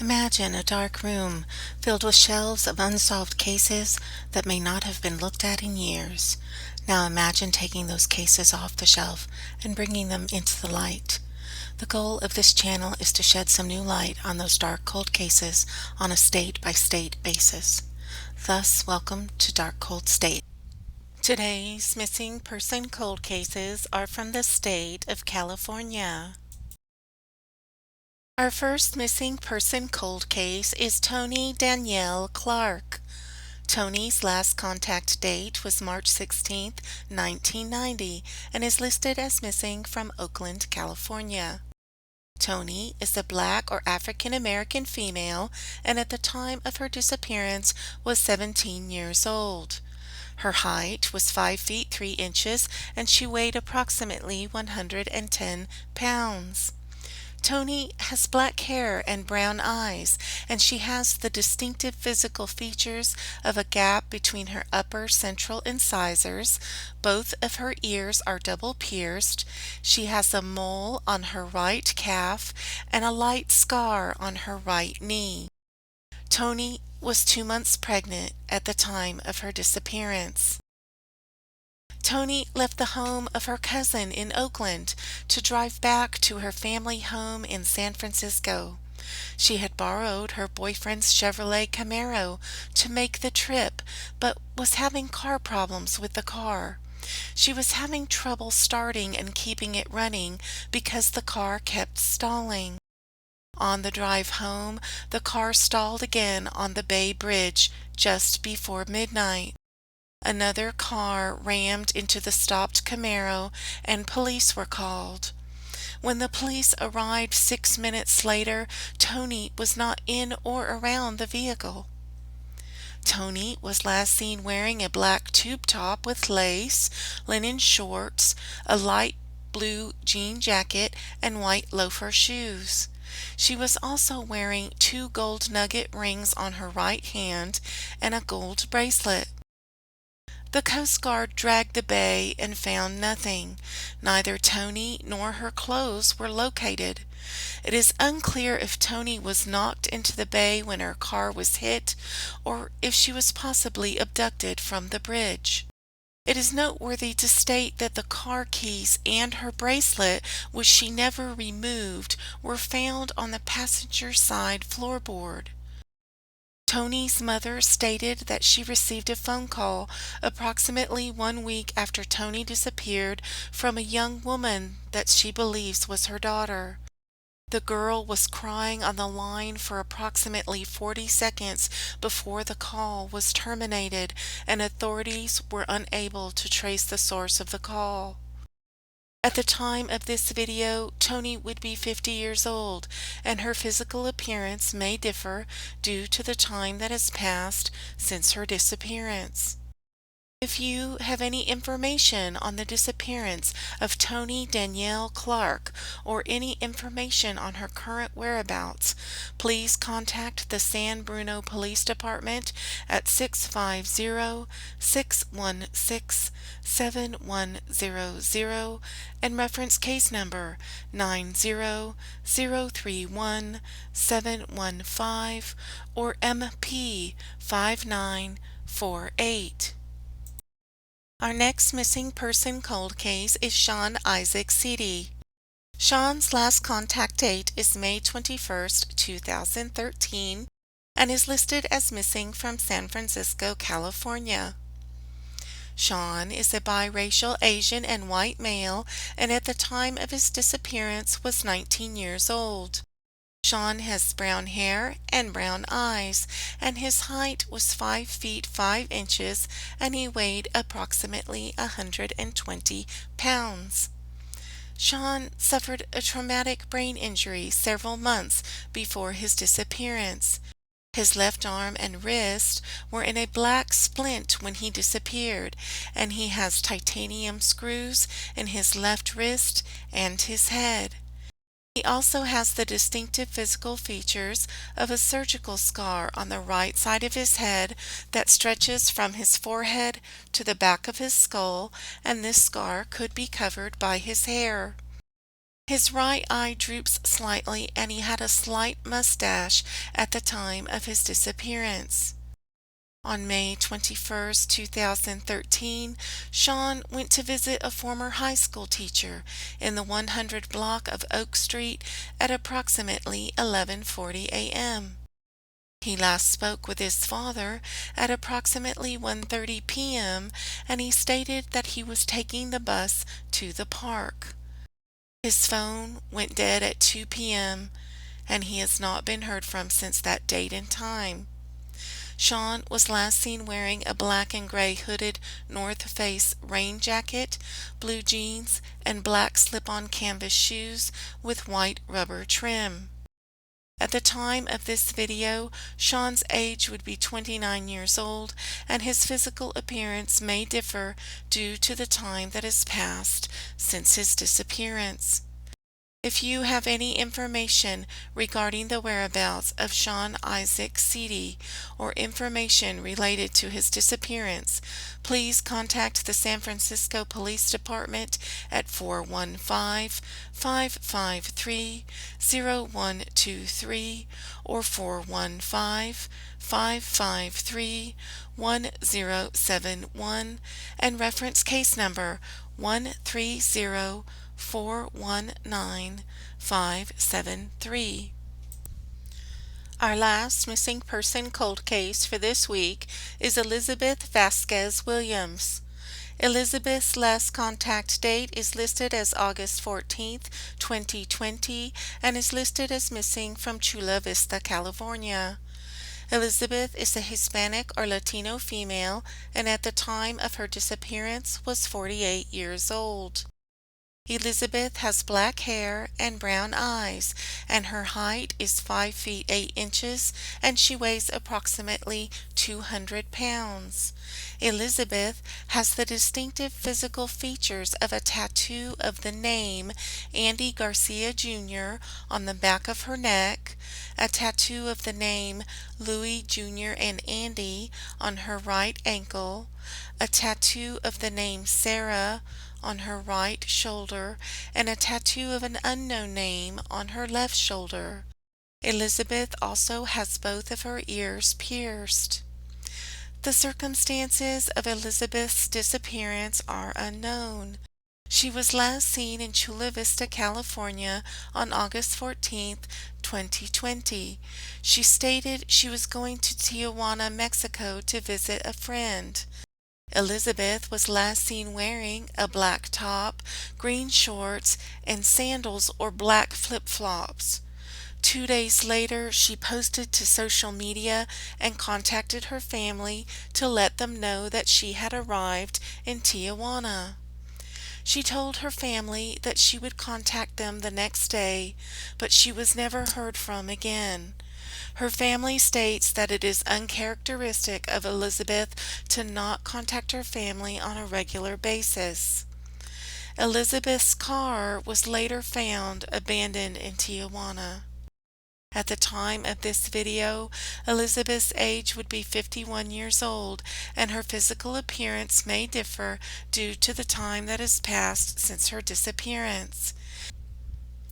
Imagine a dark room filled with shelves of unsolved cases that may not have been looked at in years. Now imagine taking those cases off the shelf and bringing them into the light. The goal of this channel is to shed some new light on those dark cold cases on a state-by-state basis. Thus, welcome to Dark Cold State. Today's missing person cold cases are from the state of California. Our first missing person cold case is Toni Danieelle Clark. Toni's last contact date was March 16, 1990, and is listed as missing from Oakland, California. Toni is a Black or African American female and at the time of her disappearance was 17 years old. Her height was 5 feet 3 inches and she weighed approximately 110 pounds. Toni has black hair and brown eyes, and she has the distinctive physical features of a gap between her upper central incisors. Both of her ears are double pierced. She has a mole on her right calf and a light scar on her right knee. Toni was 2 months pregnant at the time of her disappearance. Toni left the home of her cousin in Oakland to drive back to her family home in San Francisco. She had borrowed her boyfriend's Chevrolet Camaro to make the trip, but was having car problems with the car. She was having trouble starting and keeping it running because the car kept stalling. On the drive home, the car stalled again on the Bay Bridge just before midnight. Another car rammed into the stopped Camaro and police were called. When the police arrived 6 minutes later, Toni was not in or around the vehicle. Toni was last seen wearing a black tube top with lace, linen shorts, a light blue jean jacket, and white loafer shoes. She was also wearing 2 gold nugget rings on her right hand and a gold bracelet. The Coast Guard dragged the bay and found nothing. Neither Toni nor her clothes were located. It is unclear if Toni was knocked into the bay when her car was hit or if she was possibly abducted from the bridge. It is noteworthy to state that the car keys and her bracelet, which she never removed, were found on the passenger side floorboard. Toni's mother stated that she received a phone call approximately 1 week after Toni disappeared from a young woman that she believes was her daughter. The girl was crying on the line for approximately 40 seconds before the call was terminated, and authorities were unable to trace the source of the call. At the time of this video, Toni would be 50 years old, and her physical appearance may differ due to the time that has passed since her disappearance. If you have any information on the disappearance of Toni Danieelle Clark or any information on her current whereabouts, please contact the San Bruno Police Department at 650-616-7100 and reference case number 90031-715 or MP 5948. Our next missing person cold case is Sean Isaac Sidi. Sean's last contact date is May 21st, 2013, and is listed as missing from San Francisco, California. Sean is a biracial Asian and white male, and at the time of his disappearance was 19 years old. Sean has brown hair and brown eyes, and his height was 5 feet 5 inches, and he weighed approximately 120 pounds. Sean suffered a traumatic brain injury several months before his disappearance. His left arm and wrist were in a black splint when he disappeared, and he has titanium screws in his left wrist and his head. He also has the distinctive physical features of a surgical scar on the right side of his head that stretches from his forehead to the back of his skull, and this scar could be covered by his hair. His right eye droops slightly and he had a slight mustache at the time of his disappearance. On May 21st, 2013, Sean went to visit a former high school teacher in the 100 block of Oak Street at approximately 11:40 a.m. He last spoke with his father at approximately 1:30 p.m. and he stated that he was taking the bus to the park. His phone went dead at 2 p.m. and he has not been heard from since that date and time. Sean was last seen wearing a black and gray hooded North Face rain jacket, blue jeans, and black slip-on canvas shoes with white rubber trim. At the time of this video, Sean's age would be 29 years old, and his physical appearance may differ due to the time that has passed since his disappearance. If you have any information regarding the whereabouts of Sean Isaac Sidi or information related to his disappearance, please contact the San Francisco Police Department at 415-553-0123 or 415-553-1071 and reference case number 130-419-573. Our last missing person cold case for this week is Elizabeth Vasquez Williams. Elizabeth's last contact date is listed as August 14th, 2020, and is listed as missing from Chula Vista, California. Elizabeth is a Hispanic or Latino female and at the time of her disappearance was 48 years old. Elizabeth has black hair and brown eyes, and her height is 5 feet 8 inches, and she weighs approximately 200 pounds. Elizabeth has the distinctive physical features of a tattoo of the name Andy Garcia Jr. on the back of her neck, a tattoo of the name Louis Jr. and Andy on her right ankle, a tattoo of the name Sarah on her right shoulder, and a tattoo of an unknown name on her left shoulder. Elizabeth also has both of her ears pierced. The circumstances of Elizabeth's disappearance are unknown. She was last seen in Chula Vista, California on August 14th, 2020. She stated she was going to Tijuana, Mexico to visit a friend. Elizabeth was last seen wearing a black top, green shorts, and sandals or black flip-flops. 2 days later, she posted to social media and contacted her family to let them know that she had arrived in Tijuana. She told her family that she would contact them the next day, but she was never heard from again. Her family states that it is uncharacteristic of Elizabeth to not contact her family on a regular basis. Elizabeth's car was later found abandoned in Tijuana. At the time of this video, Elizabeth's age would be 51 years old, and her physical appearance may differ due to the time that has passed since her disappearance.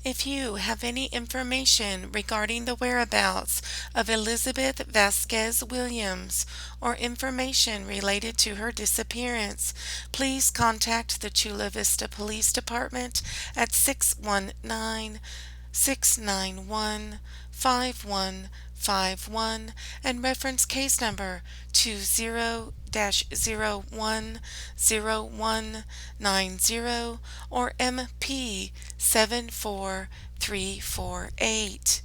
If you have any information regarding the whereabouts of Elizabeth Vasquez Williams or information related to her disappearance, please contact the Chula Vista Police Department at 619-691-5151 and reference case number 20-010190 or MP 74348.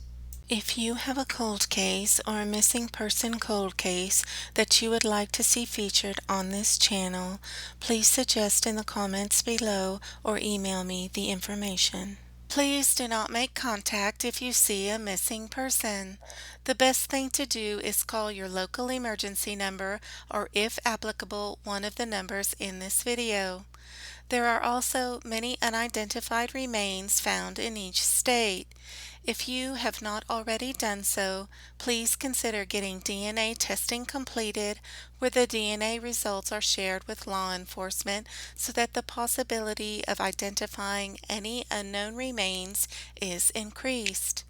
If you have a cold case or a missing person cold case that you would like to see featured on this channel, please suggest in the comments below or email me the information. Please do not make contact if you see a missing person. The best thing to do is call your local emergency number or, if applicable, one of the numbers in this video. There are also many unidentified remains found in each state. If you have not already done so, please consider getting DNA testing completed where the DNA results are shared with law enforcement so that the possibility of identifying any unknown remains is increased.